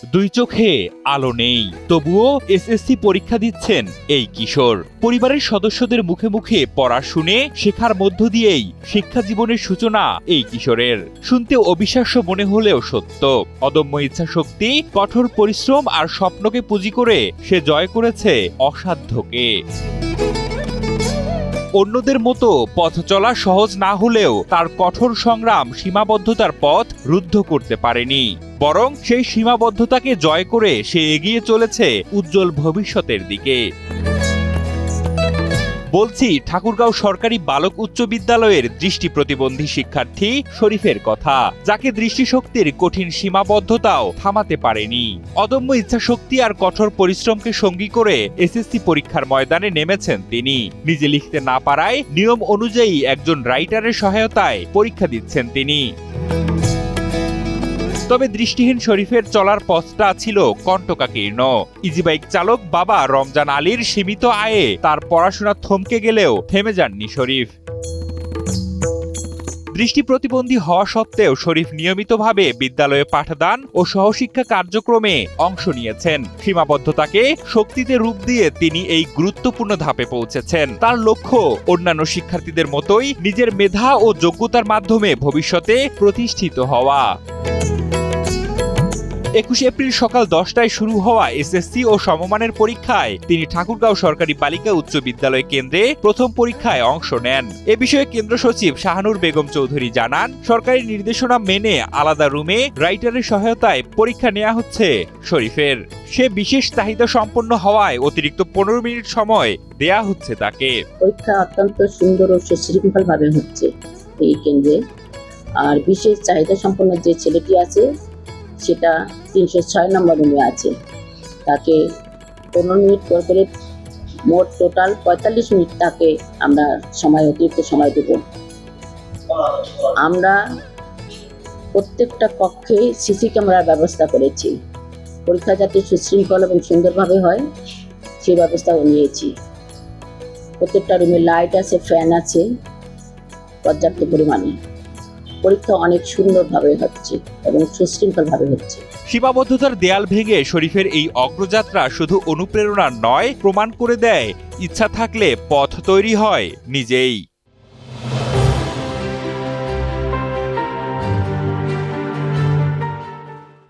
দুই চোখে আলো নেই, তবুও এসএসসি পরীক্ষা দিচ্ছেন এই কিশোর। পরিবারের সদস্যদের মুখে মুখে পড়া শুনে শেখার মধ্য দিয়েই শিক্ষা জীবনের সূচনা এই কিশোরের। শুনতে অবিশ্বাস্য মনে হলেও সত্য। অদম্য ইচ্ছাশক্তি, কঠোর পরিশ্রম আর স্বপ্নকে পুঁজি করে সে জয় করেছে অসাধ্যকে। অন্যদের মতো পথ চলা সহজ না হলেও তার কঠোর সংগ্রাম সীমাবদ্ধতার পথ রুদ্ধ করতে পারেনি, বরং সেই সীমাবদ্ধতাকে জয় করে সে এগিয়ে চলেছে উজ্জ্বল ভবিষ্যতের দিকে। বলছি ঠাকুরগাঁও সরকারি বালক উচ্চ বিদ্যালয়ের দৃষ্টি প্রতিবন্ধী শিক্ষার্থী শরীফের কথা, যাকে দৃষ্টিশক্তির কঠিন সীমাবদ্ধতাও থামাতে পারেনি। অদম্য ইচ্ছাশক্তি আর কঠোর পরিশ্রমকে সঙ্গী করে এসএসসি পরীক্ষার ময়দানে নেমেছেন তিনি। নিজে লিখতে না পারায় নিয়ম অনুযায়ী একজন রাইটারের সহায়তায় পরীক্ষা দিচ্ছেন তিনি। তবে দৃষ্টিহীন শরীফের চলার পথটা ছিল কণ্টকাকীর্ণ। ইজিবাইক চালক বাবা রমজান আলীর সীমিত আয়ে তার পড়াশোনা থমকে গেলেও থেমে যাননি শরীফ। দৃষ্টি প্রতিবন্ধী হওয়া সত্ত্বেও শরীফ নিয়মিতভাবে বিদ্যালয়ে পাঠদান ও সহশিক্ষা কার্যক্রমে অংশ নিয়েছেন। সীমাবদ্ধতাকে শক্তিতে রূপ দিয়ে তিনি এই গুরুত্বপূর্ণ ধাপে পৌঁছেছেন। তার লক্ষ্য অন্যান্য শিক্ষার্থীদের মতোই নিজের মেধা ও যোগ্যতার মাধ্যমে ভবিষ্যতে প্রতিষ্ঠিত হওয়া। 21 এপ্রিল সকাল 10টায় শুরু হওয়া এসএসসি ও সমমানের পরীক্ষায় তিনি ঠাকুরগাঁও সরকারি বালিকা উচ্চ বিদ্যালয় কেন্দ্রে প্রথম পরীক্ষায় অংশ নেন। এ বিষয়ে কেন্দ্র সচিব শাহানুর বেগম চৌধুরী জানান, সরকারি নির্দেশনা মেনে আলাদা রুমে রাইটারের সহায়তায় পরীক্ষা নেওয়া হচ্ছে শরীফের। সে বিশেষ চাহিদা সম্পন্ন হওয়ায় অতিরিক্ত 15 মিনিট সময় দেয়া হচ্ছে তাকে। পরীক্ষা অত্যন্ত সুন্দর ও সুশৃঙ্খল ভাবে হচ্ছে এই কেন্দ্রে। আর বিশেষ চাহিদা সম্পন্ন যে ছেলেটি আছে সেটা 306 নম্বর রুমে আছে। তাকে 15 মিনিট করে মোট টোটাল 45 মিনিট তাকে আমরা অতিরিক্ত সময় দেব। আমরা প্রত্যেকটা কক্ষে সিসি ক্যামেরার ব্যবস্থা করেছি। পরীক্ষা যাতে সুশৃঙ্খল এবং সুন্দরভাবে হয় সেই ব্যবস্থাও নিয়েছি। প্রত্যেকটা রুমে লাইট আছে, ফ্যান আছে পর্যাপ্ত পরিমাণে। পরীক্ষা অনেক সুন্দরভাবে হচ্ছে এবং সুশৃঙ্খলভাবে হচ্ছে। সীমাবদ্ধতার দেয়াল ভেঙে শরীফের এই অগ্রযাত্রা শুধু অনুপ্রেরণা নয়, প্রমাণ করে দেয় ইচ্ছা থাকলে পথ তৈরি হয় নিজেই।